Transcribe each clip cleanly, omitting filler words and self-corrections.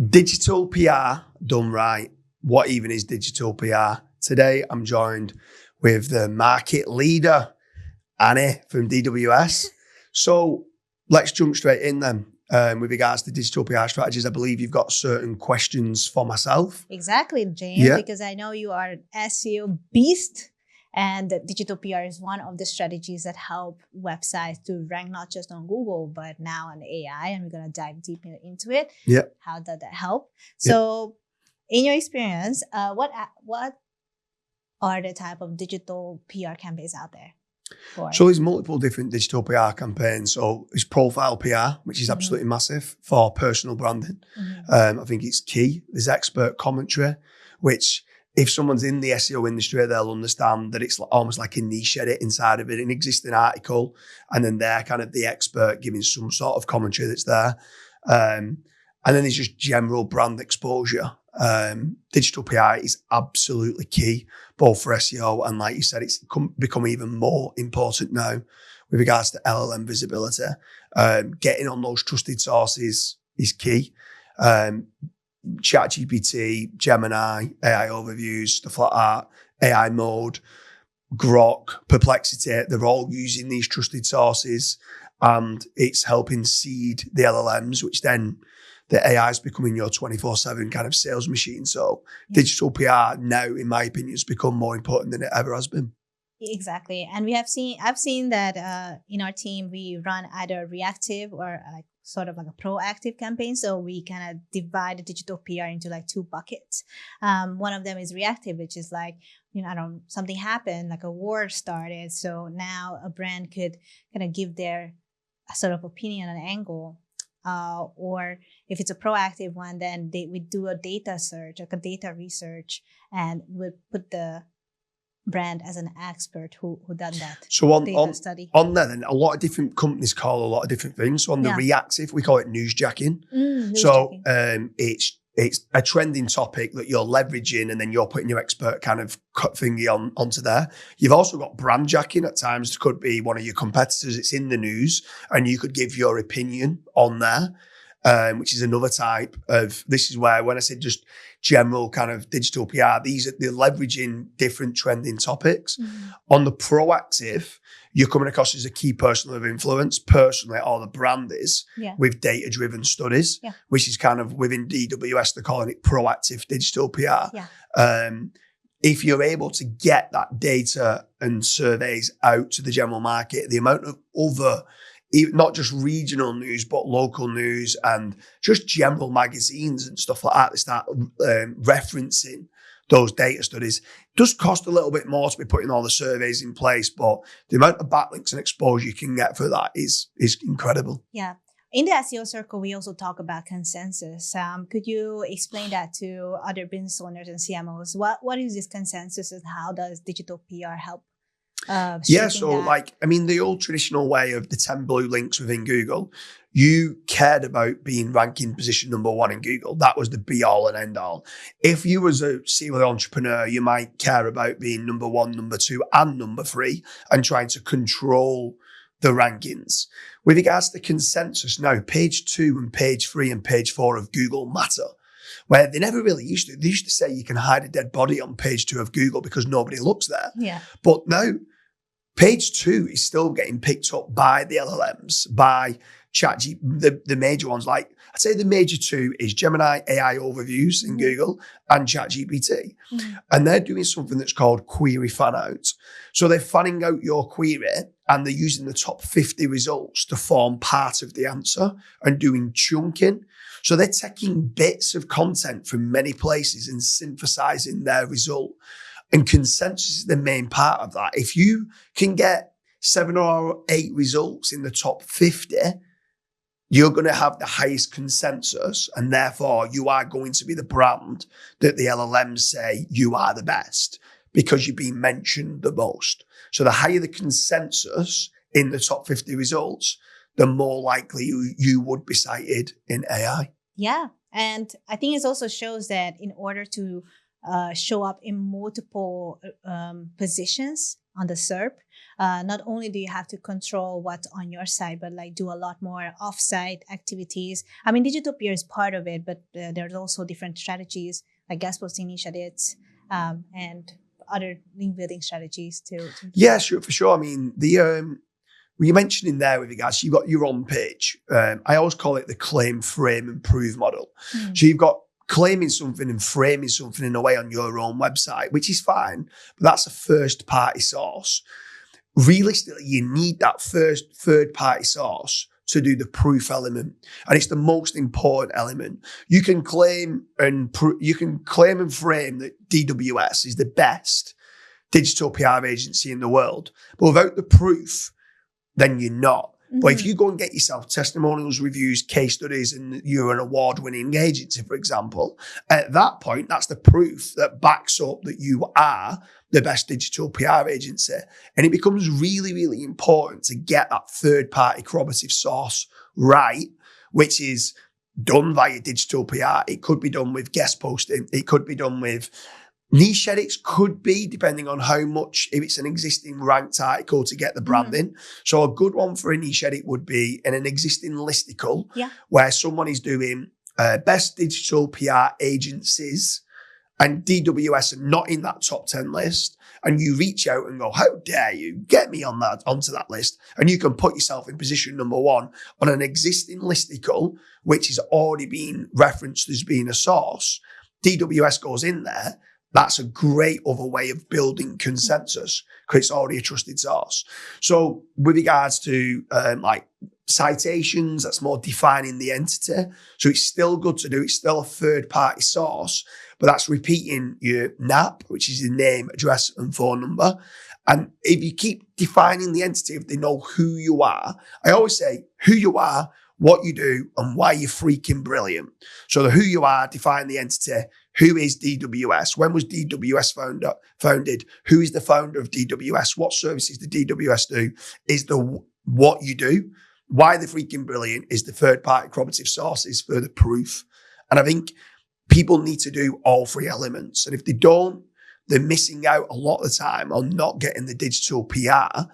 Digital PR done right. What even is digital PR? Today, I'm joined with the market leader, Annie from DWS. So let's jump straight in then. With regards to digital PR strategies, I believe you've got certain questions for myself. Exactly, James, because I know you are an SEO beast, and digital PR is one of the strategies that help websites to rank not just on Google, but now on AI, and we're going to dive deep into it. Yeah. How does that help? So in your experience, what are the type of digital PR campaigns out there? So there's multiple different digital PR campaigns. So it's profile PR, which is absolutely massive for personal branding. I think it's key. There's expert commentary, which if someone's in the SEO industry, they'll understand that it's almost like a niche edit inside of it, an existing article, and then they're kind of the expert giving some sort of commentary that's there. And then there's just general brand exposure. Digital PR is absolutely key, both for SEO and, like you said, it's become even more important now with regards to LLM visibility. Getting on those trusted sources is key. ChatGPT, Gemini, AI overviews, stuff like that, AI mode, Grok, Perplexity, they're all using these trusted sources, and it's helping seed the LLMs, which then the AI is becoming your 24/7 kind of sales machine. So digital PR now, in my opinion, has become more important than it ever has been. Exactly. And I've seen that in our team, we run either reactive or like sort of like a proactive campaign. So we kind of divide the digital PR into like two buckets. One of them is reactive, which is like, something happened, like a war started. So now a brand could kind of give their sort of opinion and angle. Or if it's a proactive one, then we do a data search, like a data research, and we'll put the brand as an expert who done that. So on study. On there, then a lot of different companies call a lot of different things. So on the reactive, we call it newsjacking. It's a trending topic that you're leveraging, and then you're putting your expert kind of thingy onto there. You've also got brand jacking at times. It could be one of your competitors. It's in the news, and you could give your opinion on there, which is another type of. This is where, when I said just general kind of digital PR, they're leveraging different trending topics. On the proactive, you're coming across as a key person of influence, personally, or the brand is, with data-driven studies, which is kind of within DWS, they're calling it proactive digital PR. If you're able to get that data and surveys out to the general market, the amount of other, not just regional news, but local news and just general magazines and stuff like that, they start referencing those data studies. It does cost a little bit more to be putting all the surveys in place, but the amount of backlinks and exposure you can get for that is incredible. Yeah. In the SEO circle, we also talk about consensus. Could you explain that to other business owners and CMOs? What is this consensus, and how does digital PR help? The old traditional way of the 10 blue links within Google, you cared about being ranking position number 1 in Google. That was the be all and end all. If you was a serial entrepreneur, you might care about being number 1, number 2, and number 3 and trying to control the rankings. With regards to consensus, now page 2 and page 3 and page 4 of Google matter, where they never really used to. They used to say you can hide a dead body on page 2 of Google because nobody looks there. But now, page 2 is still getting picked up by the LLMs, by ChatGPT, the major ones. Like, I'd say the major 2 is Gemini AI overviews in Google and ChatGPT. And they're doing something that's called query fan out. So they're fanning out your query and they're using the top 50 results to form part of the answer and doing chunking. So they're taking bits of content from many places and synthesizing their result. And consensus is the main part of that. If you can get 7 or 8 results in the top 50, you're going to have the highest consensus, and therefore you are going to be the brand that the LLMs say you are the best because you're being mentioned the most. So the higher the consensus in the top 50 results, the more likely you would be cited in AI. Yeah. And I think it also shows that in order to show up in multiple positions on the SERP. Not only do you have to control what's on your site, but like do a lot more off-site activities. I mean, digital PR is part of it, but there's also different strategies like guest posting initiatives and other link building strategies too. Yeah, sure, for sure. I mean, you mentioned in there with regards, you've got your on page. I always call it the claim, frame, and prove model. So you've got claiming something and framing something in a way on your own website, which is fine, but that's a first party source. Realistically, you need that first third party source to do the proof element, and it's the most important element. You can claim and frame that DWS is the best digital PR agency in the world, but without the proof, then you're not. But if you go and get yourself testimonials, reviews, case studies, and you're an award-winning agency, for example, at that point, that's the proof that backs up that you are the best digital PR agency. And it becomes really, really important to get that third-party corroborative source right, which is done via digital PR. It could be done with guest posting. It could be done with niche edits, could be, depending on how much, if it's an existing ranked article to get the branding. So a good one for a niche edit would be in an existing listicle where someone is doing best digital PR agencies and DWS are not in that top 10 list. And you reach out and go, how dare you get me onto that list? And you can put yourself in position number 1 on an existing listicle, which is already being referenced as being a source. DWS goes in there. That's a great other way of building consensus because it's already a trusted source. So with regards to like citations, that's more defining the entity. So it's still good to do. It's still a third party source, but that's repeating your NAP, which is your name, address, and phone number. And if you keep defining the entity, if they know who you are, I always say who you are, what you do, and why you're freaking brilliant. So the who you are, define the entity. Who is DWS? When was DWS founded? Who is the founder of DWS? What services did DWS do? Is the what you do? Why they're freaking brilliant is the third-party corroborative sources for the proof. And I think people need to do all 3 elements. And if they don't, they're missing out a lot of the time on not getting the digital PR,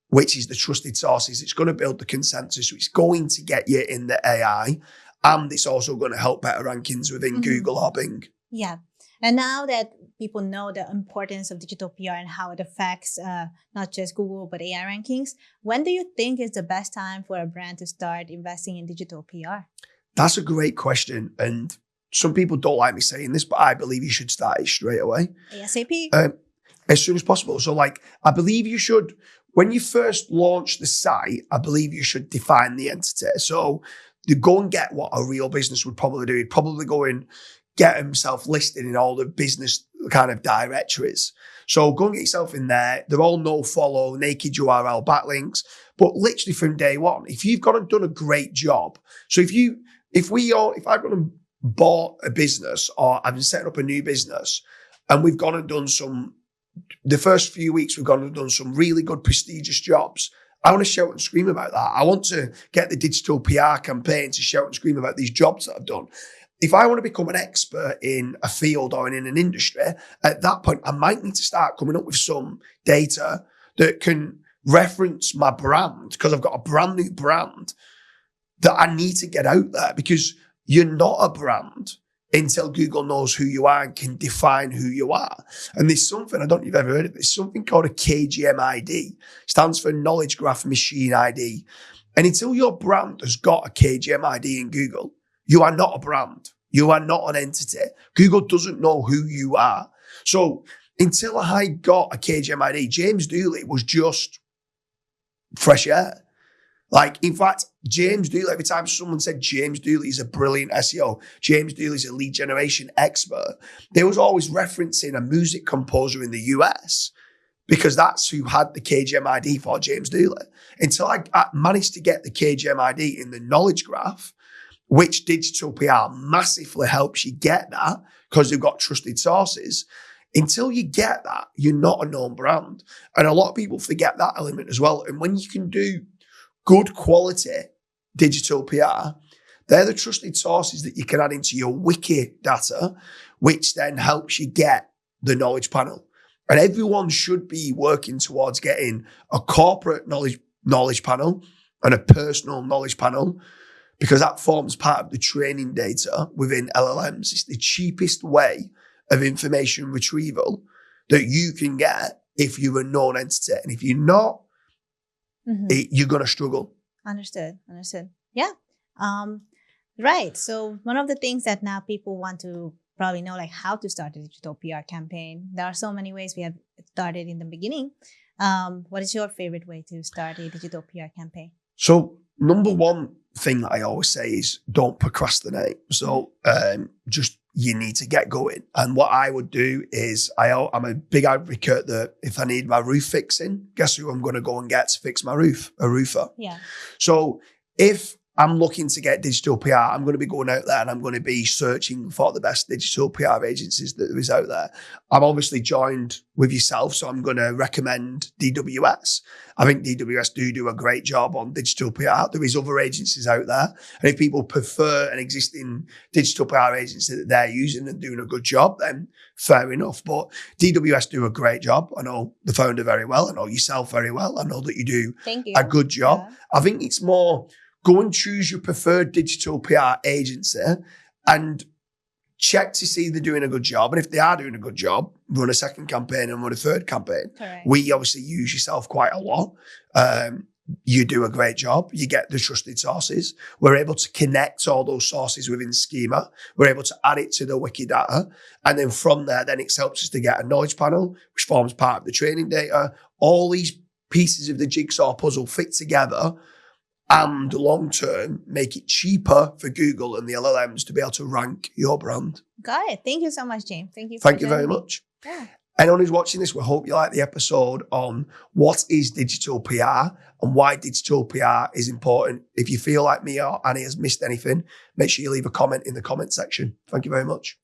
which is the trusted sources. It's going to build the consensus. It's going to get you in the AI. And it's also going to help better rankings within Google or Bing. Yeah. And now that people know the importance of digital PR and how it affects not just Google, but AI rankings, when do you think is the best time for a brand to start investing in digital PR? That's a great question. And some people don't like me saying this, but I believe you should start it straight away. ASAP? As soon as possible. So like, I believe you should, when you first launch the site, I believe you should define the entity. So you go and get what a real business would probably do. He'd probably go and get himself listed in all the business kind of directories. So go and get yourself in there. They're all no follow, naked URL backlinks. But literally from day one, if you've gone and done a great job. So if I've gone and bought a business or I've been setting up a new business and we've gone and done the first few weeks, we've gone and done some really good prestigious jobs. I want to shout and scream about that. I want to get the digital PR campaign to shout and scream about these jobs that I've done. If I want to become an expert in a field or in an industry, at that point, I might need to start coming up with some data that can reference my brand because I've got a brand new brand that I need to get out there because you're not a brand until Google knows who you are and can define who you are. And there's something, I don't know if you've ever heard of it, there's something called a KGM ID. Stands for Knowledge Graph Machine ID. And until your brand has got a KGM ID in Google, you are not a brand. You are not an entity. Google doesn't know who you are. So until I got a KGM ID, James Dooley was just fresh air. Like, in fact, James Dooley, every time someone said James Dooley is a brilliant SEO, James Dooley is a lead generation expert, they was always referencing a music composer in the US because that's who had the KGM ID for James Dooley. Until I managed to get the KGM ID in the knowledge graph, which digital PR massively helps you get that because they've got trusted sources. Until you get that, you're not a known brand. And a lot of people forget that element as well. And when you can do good quality digital PR, they're the trusted sources that you can add into your wiki data, which then helps you get the knowledge panel. And everyone should be working towards getting a corporate knowledge panel and a personal knowledge panel, because that forms part of the training data within LLMs. It's the cheapest way of information retrieval that you can get if you're a known entity. And if you're not, you're going to struggle. Understood. Yeah. Right. So one of the things that now people want to probably know, like how to start a digital PR campaign. There are so many ways. We have started in the beginning. What is your favorite way to start a digital PR campaign? So number one thing that I always say is don't procrastinate. So just you need to get going. And what I would do is I'm a big advocate that if I need my roof fixing, guess who I'm going to go and get to fix my roof? A roofer. Yeah. So if I'm looking to get digital PR, I'm going to be going out there and I'm going to be searching for the best digital PR agencies that there is out there. I'm obviously joined with yourself, so I'm going to recommend DWS. I think DWS do a great job on digital PR. There is other agencies out there. And if people prefer an existing digital PR agency that they're using and doing a good job, then fair enough. But DWS do a great job. I know the founder very well. I know yourself very well. I know that you do a good job. Yeah. I think it's more, go and choose your preferred digital PR agency and check to see if they're doing a good job. And if they are doing a good job, run a second campaign and run a third campaign. Correct. We obviously use yourself quite a lot. You do a great job. You get the trusted sources. We're able to connect all those sources within Schema. We're able to add it to the Wikidata. And then from there, then it helps us to get a knowledge panel, which forms part of the training data. All these pieces of the jigsaw puzzle fit together and long-term make it cheaper for Google and the LLMs to be able to rank your brand. Got it. Thank you so much, James. Thank you very much. Yeah. Anyone who's watching this, we hope you like the episode on what is digital PR and why digital PR is important. If you feel like me or Annie has missed anything, make sure you leave a comment in the comment section. Thank you very much.